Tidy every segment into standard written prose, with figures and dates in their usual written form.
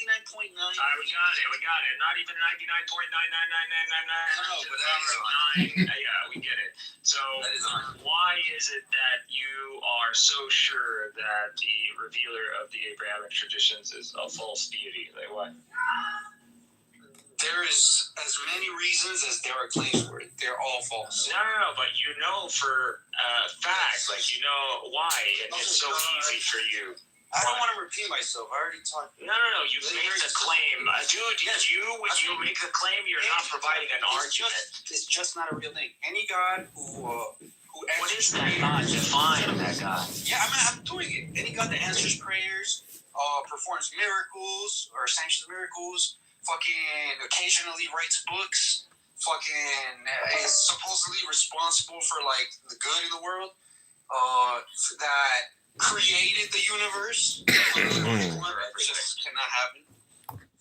99.9. We got it. Not even 99.99999. No, but that is on. Yeah, we get it. So, why is it that you are so sure that the revealer of the Abrahamic traditions is a false deity? Like what? There is as many reasons as there are claims for it. They're all false. No, but you know for a fact, like you know why, and it's so easy for you. I don't want to repeat myself. I already talked. No. You made the claim. Dude, when you make the claim, you're not providing an argument. It's just not a real thing. Any God who what is that God? Define that God. Yeah, I'm doing it. Any God that answers prayers, performs miracles, or sanctions miracles, fucking occasionally writes books, fucking is supposedly responsible for, like, the good in the world, that created the universe. Just cannot happen.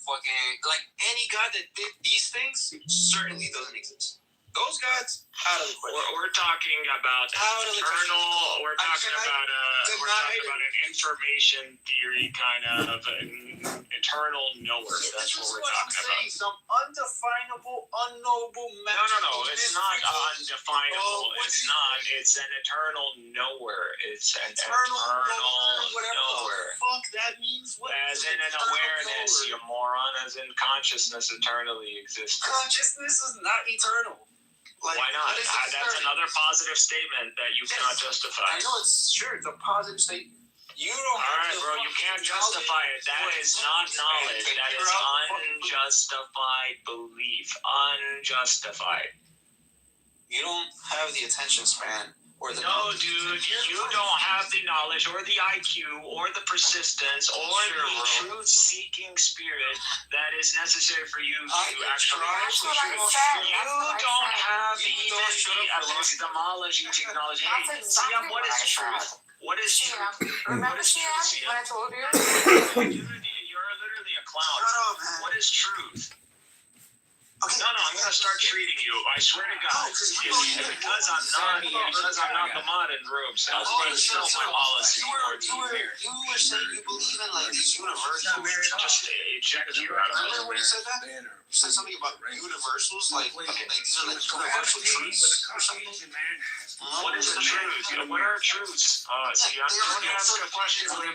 Fucking, like, any God that did these things certainly doesn't exist. Those gods, out of the question. We're talking about eternal. We're talking about an information theory kind of eternal knower. That's what we're talking about. Some undefinable, unknowable matter. No. It's not undefinable. It's not. It's an eternal knower. It's an eternal knower. Fuck that means. What as in an awareness, you moron. As in consciousness eternally exists. Consciousness is not eternal. Like, why not? That's another positive statement that you cannot justify. I know it's true. It's a positive statement. You don't. All right, bro. You can't justify it. That is not knowledge. That is unjustified belief. Unjustified. You don't have the attention span. No, dude, you don't have the knowledge or the IQ or the persistence or the truth-seeking spirit that is necessary for you to actually. You don't have even the epistemology to acknowledge. Hey, Siam, what is truth? What is truth? Remember, Siam, when I told you? Dude, you're literally a clown. What is truth? Okay. No, I'm gonna start treating you. I swear to God, because I'm not the mod in room, so I was going to tell my policy. You were saying you believe in, like, these universals. Just eject you out of Remember when you said that? You said something about universals, like these are like universal truths or something. What is the truth? What are truths? See, I'm going to ask a question. What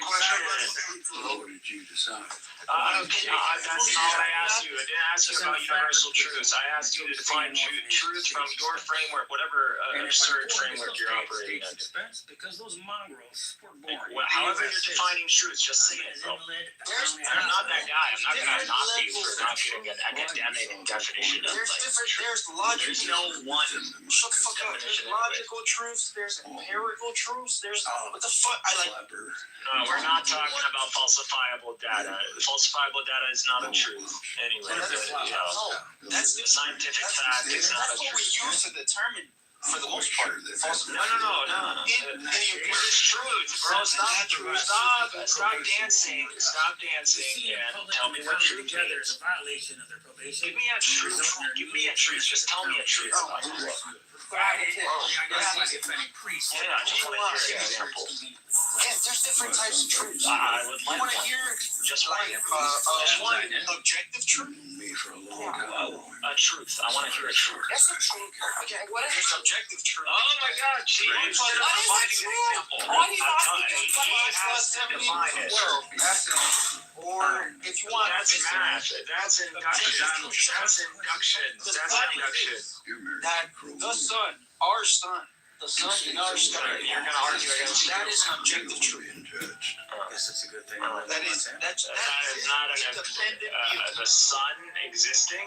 did you decide? That's not what I asked you. I didn't ask you about universal truths. I asked you to define truth from your framework, whatever absurd framework you're operating under. Because those mongrels were born. However you're defining truth, just say it, bro. I'm not that guy. I'm not going to knock you for not getting an academic definition of truth. There's logic. There's no one Shut the fuck up. There's logical truths. There's empirical truths. There's what the fuck? No, we're not talking about falsifiable data. Falsifiable data is not a truth. Anyway, that's the scientific fact is not a truth. That's what we use to determine, for the most part. No. What is truth, bro? Stop dancing. Stop dancing and tell me what truth is. Give me a truth. Just tell me a truth. I just want to hear an example. Yes, there's different types of truths. I would like want to hear just like one objective truth. A truth. I want to hear a truth. That's the truth. Okay, what is There's objective truth. Oh my God, she is providing an example. What is He has to define it. Or if you want, that's math. That's induction. That the sun, our sun, the sun in our sky. You're gonna argue against that is an objective truth. Guess it's a good thing. That is not the sun existing.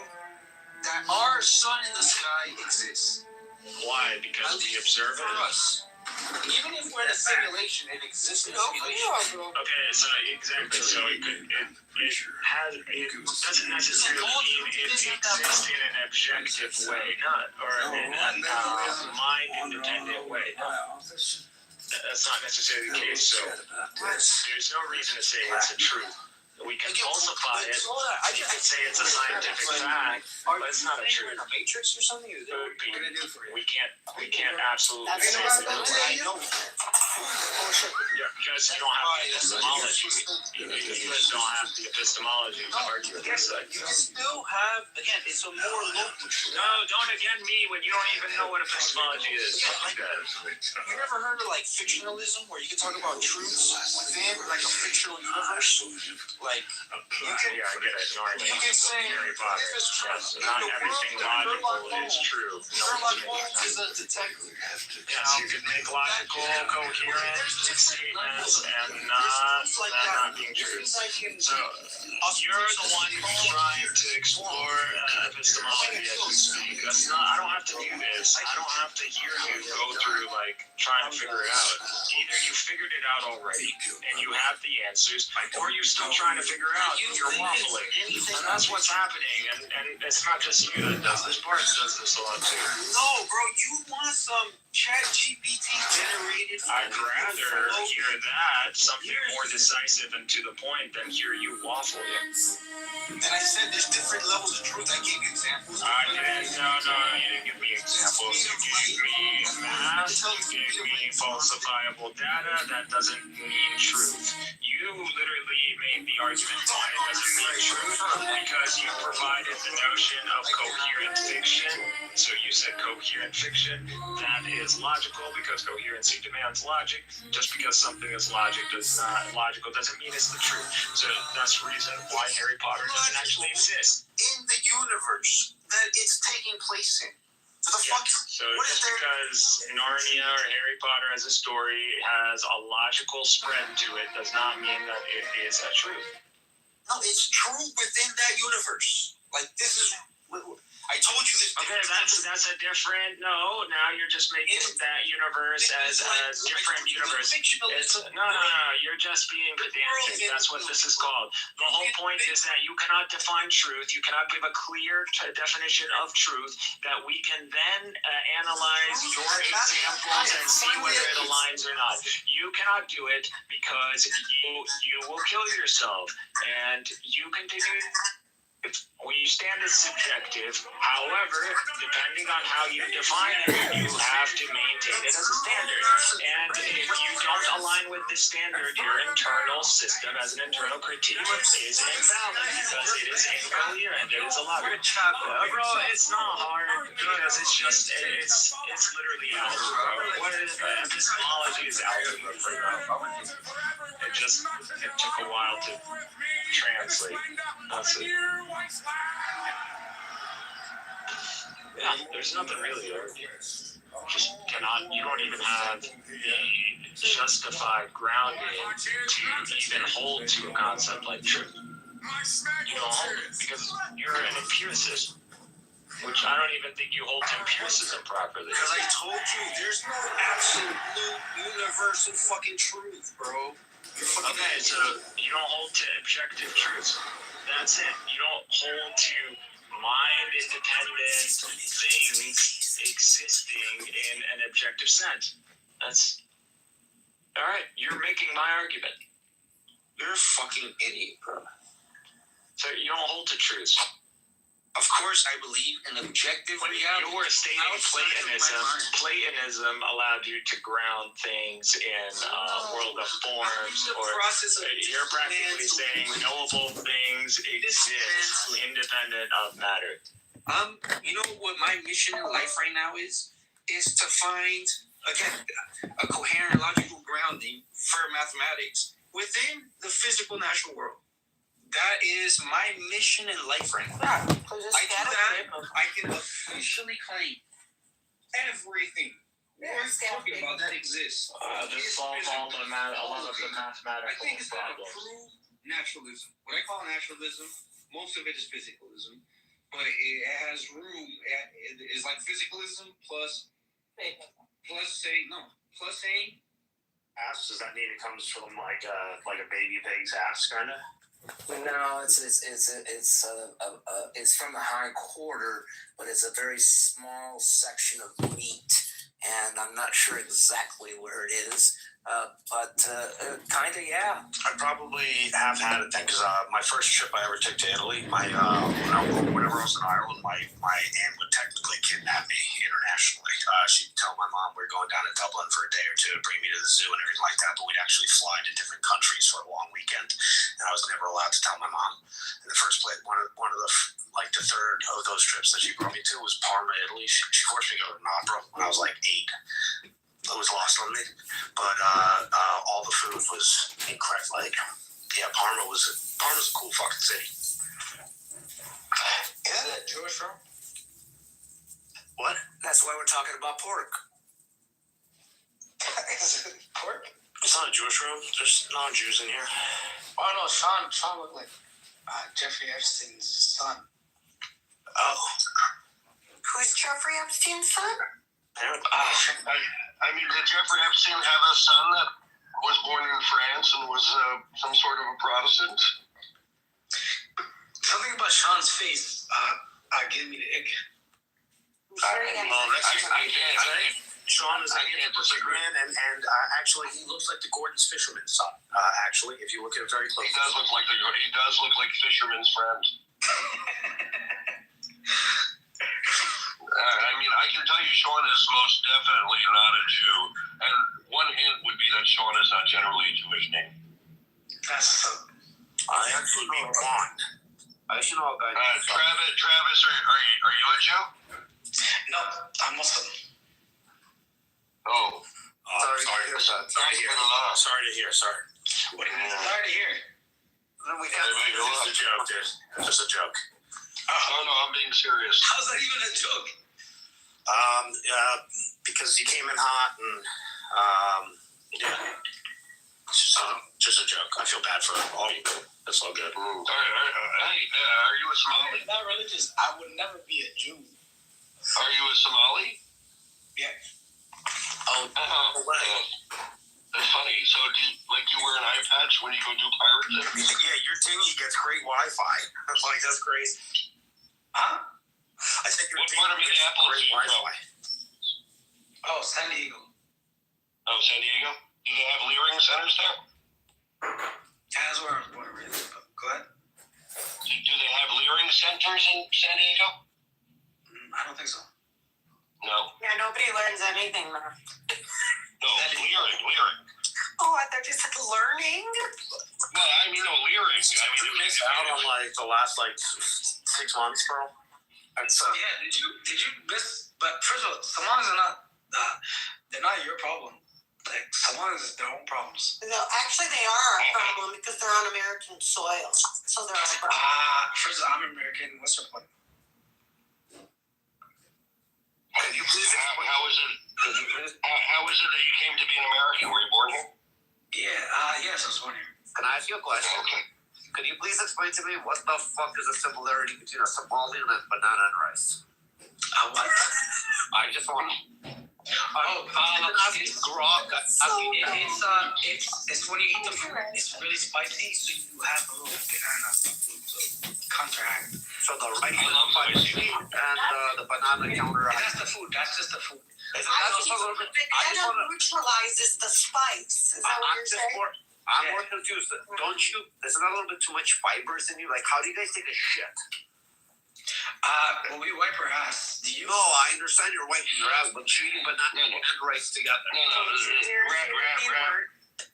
That our sun in the sky exists. Why? Because we observe it. For us. Even if we're in a simulation, it exists in a simulation. Okay, so exactly. So it doesn't necessarily mean it exists in an objective way, or in a mind-independent way. That's not necessarily the case. So there's no reason to say it's a truth. We can falsify it. We can say it's a scientific fact, but it's not a truth. In a matrix or something? We can't absolutely say that. I know. Yeah, because you don't have the epistemology. You just don't have the epistemology to argue against that. You still have, again, it's a more local truth. No, don't again me when you don't even know what epistemology is. You never heard of like fictionalism, where you can talk about truths within like a fictional universe? Like, you can, Yeah, I get it. you can say, Harry Potter. if it's true, Yes, not everything logical is true. Sherlock Holmes is a detective. Yes, you can make logical, coherent statements and not being true. So, you're the one who's trying to explore epistemology as we speak. That's not, I don't have to do this. I don't have to hear you go through, like, trying to figure it out. Either you figured it out already and you have the answers, or you're still trying to figure out and you're waffling. And that's what's happening. And it's not just you that does this. Bart does this a lot too. No, bro, you want some ChatGPT generated. I'd rather hear that, something more decisive and to the point, than hear you waffle. And I said there's different levels of truth. I gave you examples. I didn't, no, you didn't give me examples. You gave me math, you gave me falsifiable data. That doesn't mean truth. You literally made the argument that it doesn't mean truth because you provided the notion of coherent fiction. So you said coherent fiction. That is logical because coherency demands logic. Just because something is logical doesn't mean it's the truth. So that's the reason why Harry Potter doesn't actually exist. In the universe that it's taking place in. So the fuck? So just because Narnia or Harry Potter as a story has a logical spread to it does not mean that it is a truth. No, it's true within that universe. Like, this is... I told you this. Okay, that's a different. No, now you're just making that universe as a different universe. No. You're just being pedantic. That's what this is called. The whole point is that you cannot define truth. You cannot give a clear definition of truth that we can then analyze your examples and see whether it aligns or not. You cannot do it because you will kill yourself, and you continue. We stand as subjective. However, depending on how you define it, you have to maintain it as a standard. And if you don't align with the standard, your internal system as an internal critique is invalid because it is incoherent. It is a lot. Bro, it's not hard because it's literally algebra. What is epistemology is algebra, bro. It took a while to translate. That's it. Yeah, there's nothing really there. You don't even have the justified grounding to even hold to a concept like truth. You don't hold it because you're an empiricist, which I don't even think you hold to empiricism properly. Because I told you, there's no absolute universal fucking truth, bro. Okay, so you don't hold to objective truths. That's it. You don't hold to mind-independent things existing in an objective sense. That's... Alright, you're making my argument. You're a fucking idiot, bro. So you don't hold to truths. Of course, I believe in objective reality. You were stating Platonism allowed you to ground things in world of forms, or you're practically saying knowable things exist independent of matter. You know what my mission in life right now is to find, again, a coherent logical grounding for mathematics within the physical natural world. That is my mission in life right now. I do that, I can officially claim everything we're talking about that exists. This solves a lot of the mathematical I think it's that problems. approved naturalism. What I call naturalism, most of it is physicalism, but it has room. It is like physicalism plus saying. Ass, does that mean it comes from like a baby pig's ass, kind of? No, it's from the hind quarter, but it's a very small section of meat, and I'm not sure exactly where it is. Kinda, yeah. I probably have had it then, because my first trip I ever took to Italy, whenever I was in Ireland, my aunt would technically kidnap me internationally. She'd tell my mom we were going down to Dublin for a day or two to bring me to the zoo and everything like that, but we'd actually fly to different countries for a long weekend, and I was never allowed to tell my mom in the first place. One of the third of those trips that she brought me to was Parma, Italy. She forced me to go to an opera when I was like 8. It was lost on me, but all the food was incredible. Like, yeah, Parma's a cool fucking city. Isn't that Jewish, bro? What? That's why we're talking about pork. Is it pork? It's not a Jewish room. There's non-Jews in here. Oh no, Sean looked like Jeffrey Epstein's son. Oh. Who's Jeffrey Epstein's son? I mean, did Jeffrey Epstein have a son that was born in France and was some sort of a Protestant? Something about Sean's face gave me the ick. Sean is a disagree, and actually, he looks like the Gordon's fisherman's son. Actually, if you look at it very closely, He does look like fisherman's friend. I mean, I can tell you Sean is most definitely not a Jew. And one hint would be that Sean is not generally a Jewish name. I actually mean blonde. I should know about Travis, are you a Jew? No, I'm Muslim. Oh. Sorry to hear. What do you mean? Sorry to hear. Just a joke, dude. Just a joke. Oh, no, I'm being serious. How's that even a joke? Because you came in hot and it's just a joke. I feel bad for all you. That's all good. Hey, are you a Somali? I'm not religious. I would never be a Jew. Are you a Somali? Yeah. Oh, that's funny. So, do you wear an eye patch when you go do pirate things? yeah, your dingy gets great Wi-Fi. Like, that's crazy. Huh? I think your What dingy part of gets Minneapolis great do you go? Wi-Fi. Oh, San Diego. Oh, San Diego? Do they have Leering centers there? Yeah, that's where I was born and raised. But go ahead. Do they have Leering centers in San Diego? I don't think so. No. Yeah, nobody learns anything there. No, Leering. Oh, I thought you said learning. Well, I mean, no, Leering. I mean, it makes Out on like the last 6 months, bro. That's Yeah, did you miss? But first of all, Somalis are not. They're not your problem. Like Somalis is their own problems. No, actually, they are a problem because they're on American soil. So they're a problem. First of all, I'm American. What's your point? Can you please How is it that you came to be an American? Were you born here? Yeah. Yes, I was born here. Can I ask you a question? Okay. Could you please explain to me what the fuck is the similarity between a Somali and a banana and rice? What? I just want to. It's grog. It's when you eat the food. It's really spicy, so you have a little banana to counteract. So the rice is spicy and the banana counter. That's the food. That's just the food. Banana neutralizes the spice. Is that what you're saying? I'm more confused. Don't you? Isn't that a little bit too much fibers in you? Like, how do you guys take a shit? Well, we wipe our ass. Do you? No, I understand you're wiping your ass, but you're eating banana and rice together. No.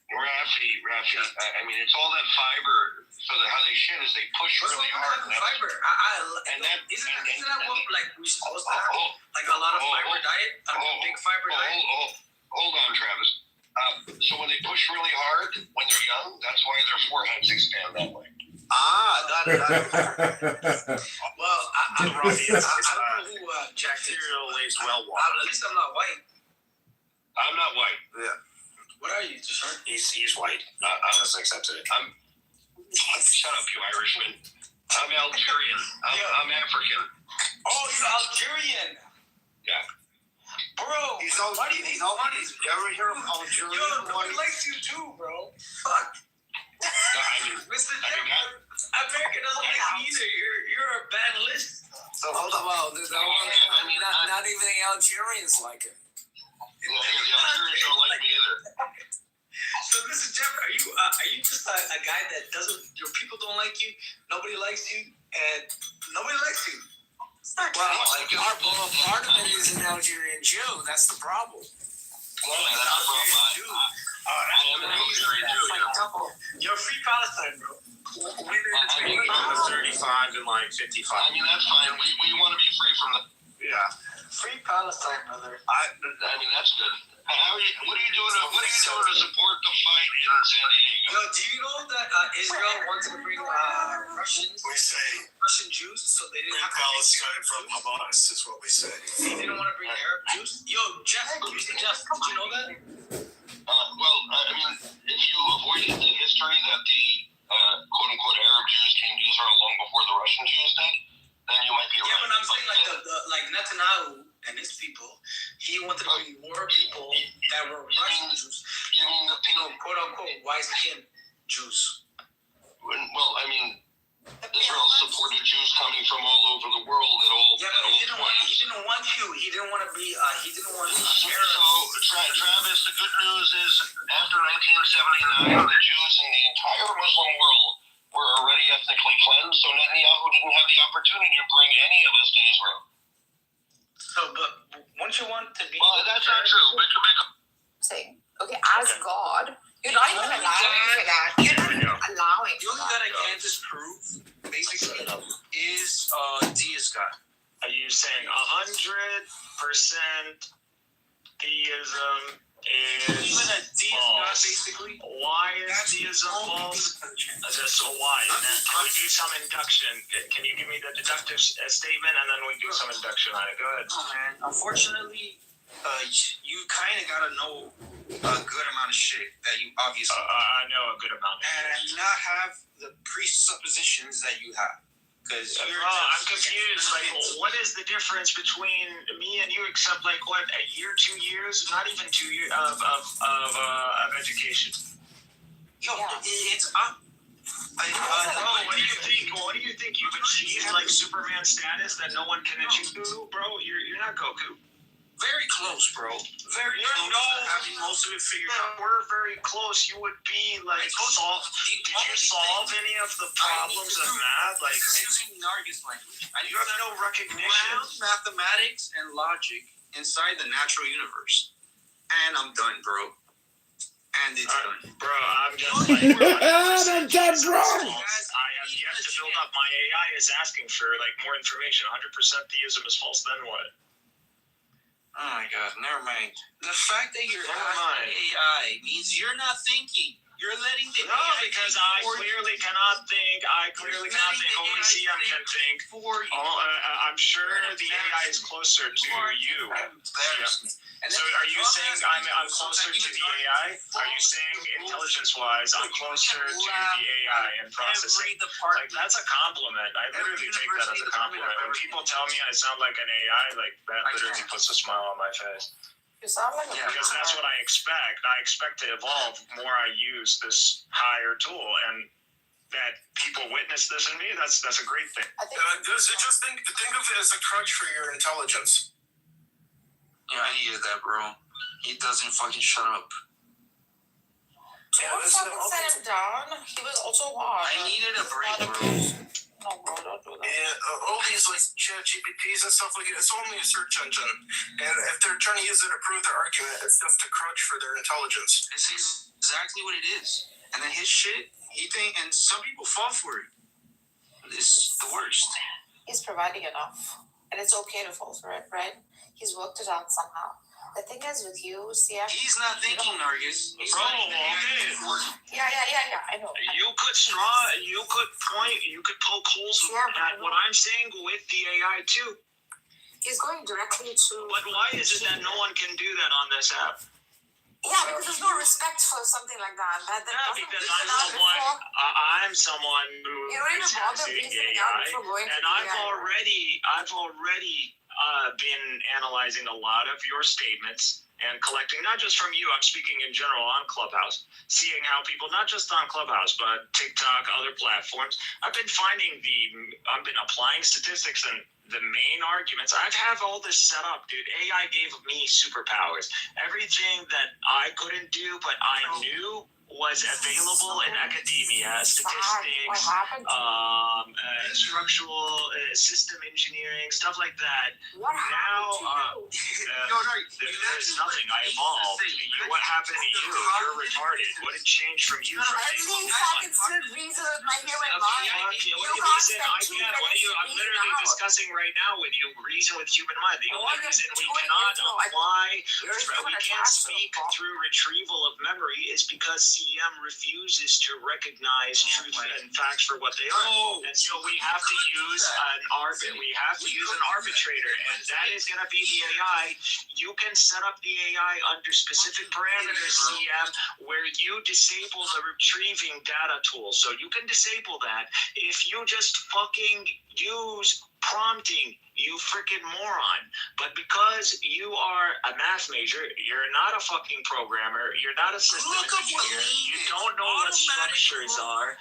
Raffy. I mean, it's all that fiber. So that how they shit is they push really hard. Fiber. Isn't that what like we supposed to have? Like a lot of fiber diet, a big fiber diet. Hold on, Travis. So when they push really hard when they're young, that's why their foreheads expand that way. Got it. Well, I'm Rafi. I don't know who Jack is. Bacterial laced well At water. least I'm not white. I'm not white. Yeah. What are you, Deshaun? He's white. Just accepted it. Shut up, you Irishman. I'm Algerian. I'm African. Oh, you're Algerian. Yeah. Bro, why do you think you ever hear of Algerian? Yo, nobody likes you too, bro. Fuck. No, I mean, Mr. America doesn't like you either. You're a bad list. So hold on, well, not even the Algerians like it. the Algerians don't like me either. listen, Jeff, are you just a guy that your people don't like you, nobody likes you, and nobody likes you? Well, part of it is an Algerian Jew. That's the problem. Well, that's the problem. I am an Algerian Jew. You're free Palestine, bro. I mean, 35 and like 55. I mean, that's fine. We want to be free from the. Yeah. Free Palestine, brother. I mean, that's good. What are you doing to support the fight in San Diego? Yo, do you know that Israel wanted to bring Russians, Russian Jews, so they didn't have Palestine from Hamas is what we say. They didn't want to bring Arab Jews. Yo, Jeff, did you know that? Well, I mean, if you avoided the history that the quote-unquote Arab Jews came to Israel long before the Russian Jews did, then you might be right. Yeah, but I'm saying like Netanyahu and his people, he wanted to bring more people that were Russian Jews. You mean the quote-unquote wise-skinned Jews. Well, I mean, Israel supported Jews coming from all over the world at all. Yeah, but he didn't want you. He didn't want to be. He didn't want to share. So, Travis, the good news is after 1979, the Jews in the entire Muslim world were already ethnically cleansed. So Netanyahu didn't have the opportunity to bring any of us to Israel. So, but wouldn't you want to be? Well, that's not true. Saying, okay, as God, you're not even allowing for that. You're not even allowing The for only that. God I can't disprove, basically, is deist God. Are you saying 100% theism is Even a deist God, false? basically. Why is theism false? So why? Can we do some induction? Can you give me the deductive statement and then we do some induction on it? Go ahead. Oh man, unfortunately, you kind of gotta know a good amount of shit that you obviously I know a good amount of and shit. not have the presuppositions that you have. Because I'm confused. Like, what is the difference between me and you, except like what, a year, 2 years, not even 2 years of education? Yo, Yeah. it's Bro, what do you think? What do you think? You've achieved like Superman status that no one can achieve, bro? You're not Goku. very close, bro. Very close to having most of it figured out. We're very close. You would be like Did you solve any of the problems of math? Like, using Nargis language. you have no recognition. Ground mathematics and logic inside the natural universe. And I'm done, bro. And it's done. Bro, I'm just like, I'm done, bro. I have yet to build up. My AI is asking for like more information. 100% theism is false. Then what? Oh my god, never mind. The fact that you're Never asking mind. AI means you're not thinking. You're letting the No, AI because think I for you. clearly cannot think. Only CM can think. For you. I'm sure the AI is closer to you. Embarrassing. And So then are you dumbass saying people I'm closer to the AI? Are you saying intelligence-wise I'm closer to the AI and processing? every department. Like, that's a compliment. I literally take that as a compliment. When people tell me I sound like an AI, like, that literally puts a smile on my face. You sound like Yeah, a Because that's what I expect. I expect to evolve the more I use this higher tool, and that people witness this in me. That's a great thing. I think Just think of it as a crutch for your intelligence. Yeah, I needed that, bro. He doesn't fucking shut up. don't fucking set him down. He was also hard. I needed a break, bro. No, bro, don't do that. And all these like chat GPTs and stuff like it, it's only a search engine. And if they're trying to use it to prove their argument, it's just a crutch for their intelligence. This is exactly what it is. And then his shit, and some people fall for it. It's the worst. He's providing enough. And it's okay to fall for it, right? He's worked it out somehow. The thing is with you, CF. He's not thinking, Nargis. He's Bro, not okay. Yeah, I know. You could poke holes at what I'm saying with the AI too. He's going directly to. But why is it that no one can do that on this app? Yeah, because there's no respect for something like that. That Yeah, doesn't because reason out before. I'm someone who You don't even is bother using reasoning out AI, before going to and the I've AI. already been analyzing a lot of your statements and collecting, not just from you, I'm speaking in general on Clubhouse, seeing how people, not just on Clubhouse, but TikTok, other platforms, I've been applying statistics and the main arguments. I have all this set up, dude. AI gave me superpowers. Everything that I couldn't do, but I knew was available in academia, What statistics, happened? structural system engineering, stuff like that. What happened Now, to you? there's nothing. I evolved. What happened to you? You're retarded. What had changed from you? From Everything fucking stood reason with my hair and mine. What do you You mean? can't Reason? spend I 2 can't. What are minutes you? I'm reasoning literally out. discussing right now with you reason with human mind. The All only you're reason we doing cannot is like, apply, you're we gonna can't talk to speak them. through retrieval of memory is because CM refuses to recognize truth and facts for what they are. And so we have to use an arbitrator, and that is going to be the AI. You can set up the AI under specific parameters, CM, where you disable the retrieving data tool. So you can disable that if you just fucking use prompting, you freaking moron. But because you are a math major, you're not a fucking programmer, you're not a system Look up what engineer, lean you is. don't know what Automatic structures proof. are.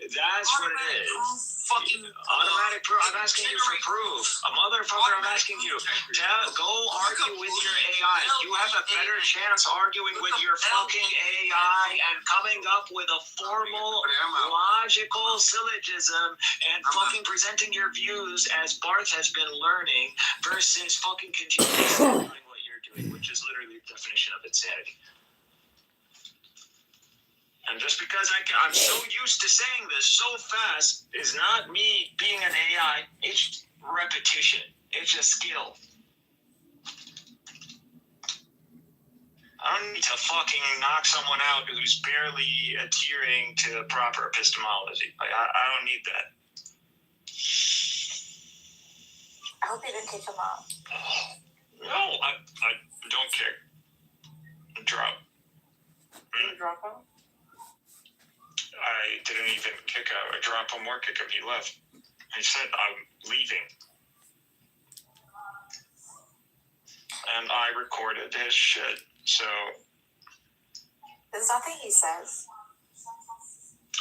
That's what it is. Fucking Automatic proof. I'm asking you for proof. A motherfucker, I'm asking you. Go argue with your AI. You have a better chance arguing with your fucking AI and coming up with a formal, logical syllogism and fucking presenting your views as Barth has been learning versus fucking continuing doing what you're doing, which is literally the definition of insanity. And just because I'm so used to saying this so fast is not me being an AI. It's repetition. It's a skill. I don't need to fucking knock someone out who's barely adhering to proper epistemology. Like, I don't need that. I hope you didn't kick him out. No, I don't care. Drop. Did you drop him? I didn't even kick out. I drop him or kick him. He left. He said, I'm leaving. And I recorded his shit. So, There's nothing he says.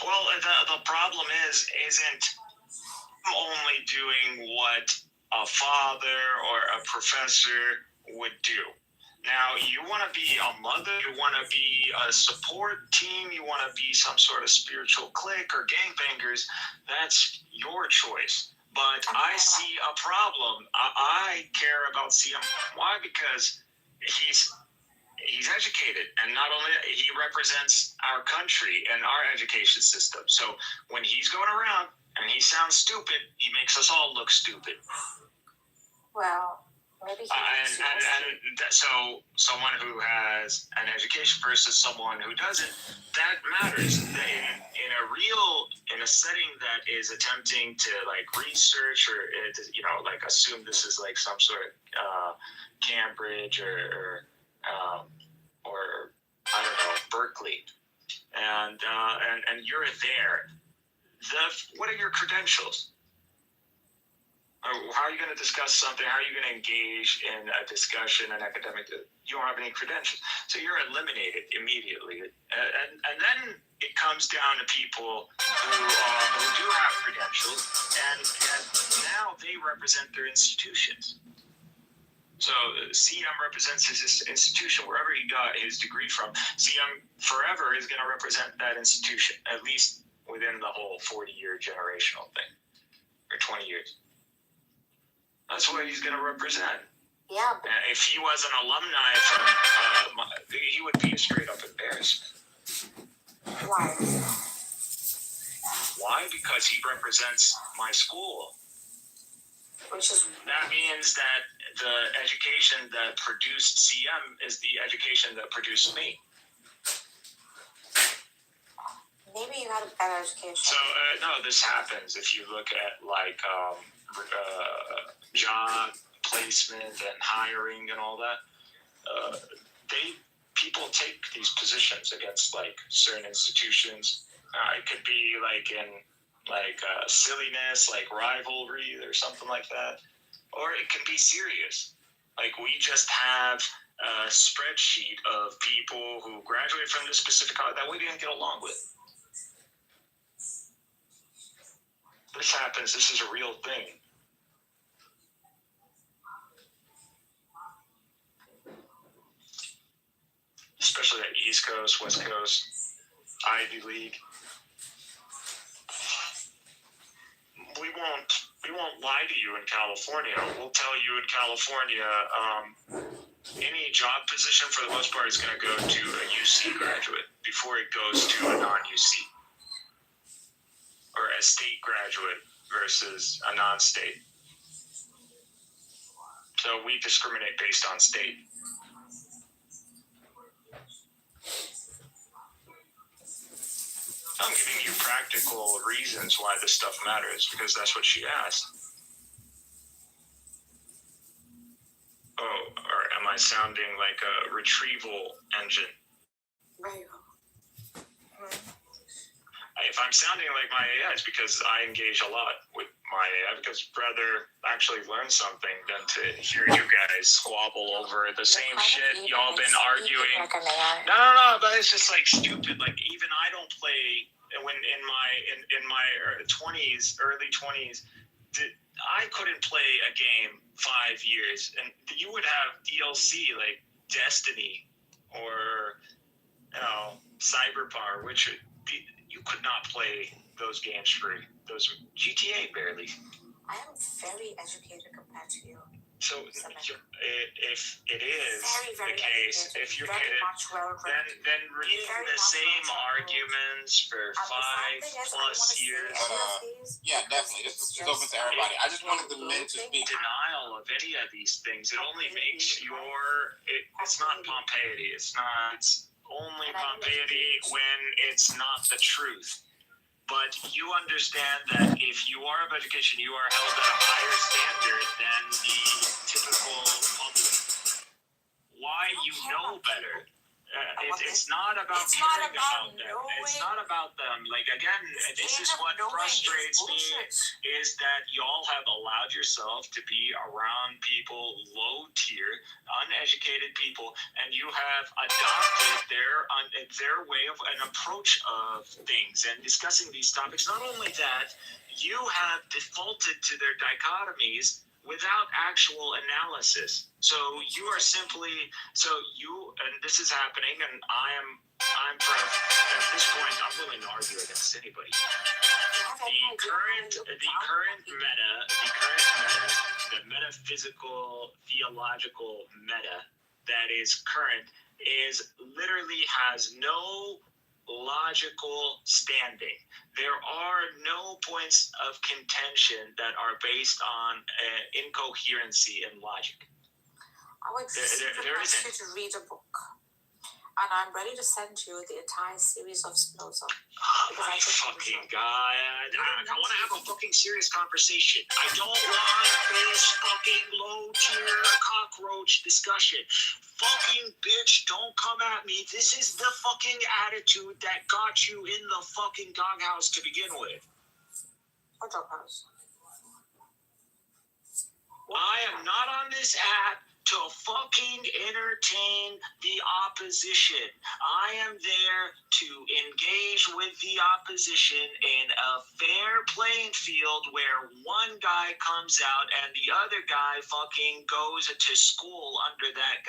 well, the problem isn't only doing what a father or a professor would do. Now, you want to be a mother, you want to be a support team, you want to be some sort of spiritual clique or gangbangers, that's your choice. But I see a problem. I care about CM. Why? Because he's educated, and not only that, he represents our country and our education system. So when he's going around and he sounds stupid, he makes us all look stupid. Well, maybe he so someone who has an education versus someone who doesn't, that matters. In a setting that is attempting to like research or like assume this is like some sort of Cambridge or I don't know, Berkeley, and you're there. What are your credentials? How are you going to discuss something? How are you going to engage in a discussion, an academic? You don't have any credentials. So you're eliminated immediately. And then it comes down to people who do have credentials, and now they represent their institutions. So CM represents his institution. Wherever he got his degree from, CM forever is going to represent that institution, at least within the whole 40-year generational thing, or 20 years. That's what he's going to represent. Yeah. If he was an alumni from, he would be a straight-up embarrassment. Why? Why? Because he represents my school. Which is That means that the education that produced CM is the education that produced me. maybe you had a better education. So, no, this happens if you look at, like, job placement and hiring and all that. People take these positions against, like, certain institutions. It could be, like, in, like, silliness, like rivalry or something like that. Or it can be serious. Like, we just have a spreadsheet of people who graduated from this specific college that we didn't get along with. This happens. This is a real thing. Especially at East Coast, West Coast. Ivy League. We won't lie to you in California. We'll tell you in California, any job position for the most part is going to go to a UC graduate before it goes to a non-UC or a state graduate versus a non-state. So we discriminate based on state. I'm giving you practical reasons why this stuff matters because that's what she asked. Oh, or am I sounding like a retrieval engine? Right. If I'm sounding like my AI, it's because I engage a lot with my AI because I'd rather actually learn something than to hear you guys squabble over the same shit y'all been arguing. No, but it's just like stupid. Like even I don't play when in my 20s, early 20s. I couldn't play a game 5 years, and you would have DLC like Destiny or Cyberpunk, which you could not play those games free. Those GTA barely. I am very educated compared to you. So if it is very the case, educated, if you're very much well-read. then reading Very the much same well-read. arguments for 5+ years. Yeah, definitely. This is open to everybody. I just wanted the men to speak. Denial of any of these things. It only makes it's not Pompeii. It's only Pompeii when it's not the truth. But you understand that if you are of education, you are held at a higher standard than the typical public. Why you know better? It's not about caring about them. It's not about them. Like again, this is what frustrates me is that y'all have allowed yourself to be around people, low tier, uneducated people, and you have adopted their way of an approach of things and discussing these topics. Not only that, you have defaulted to their dichotomies without actual analysis. So you are simply and this is happening, and I'm at this point I'm willing to argue against anybody. The current meta, the metaphysical, theological meta that is current is literally has no logical standing. There are no points of contention that are based on incoherency and logic. I would ask you to read a book, and I'm ready to send you the entire series of Spinoza. Oh my fucking god! I want to have a fucking serious conversation. I don't want this fucking low tier cockroach discussion. Fucking bitch, don't come at me. This is the fucking attitude that got you in the fucking doghouse to begin with. What doghouse? I am not on this app to fucking entertain the opposition. I am there to engage with the opposition in a fair playing field where one guy comes out and the other guy fucking goes to school under that guy.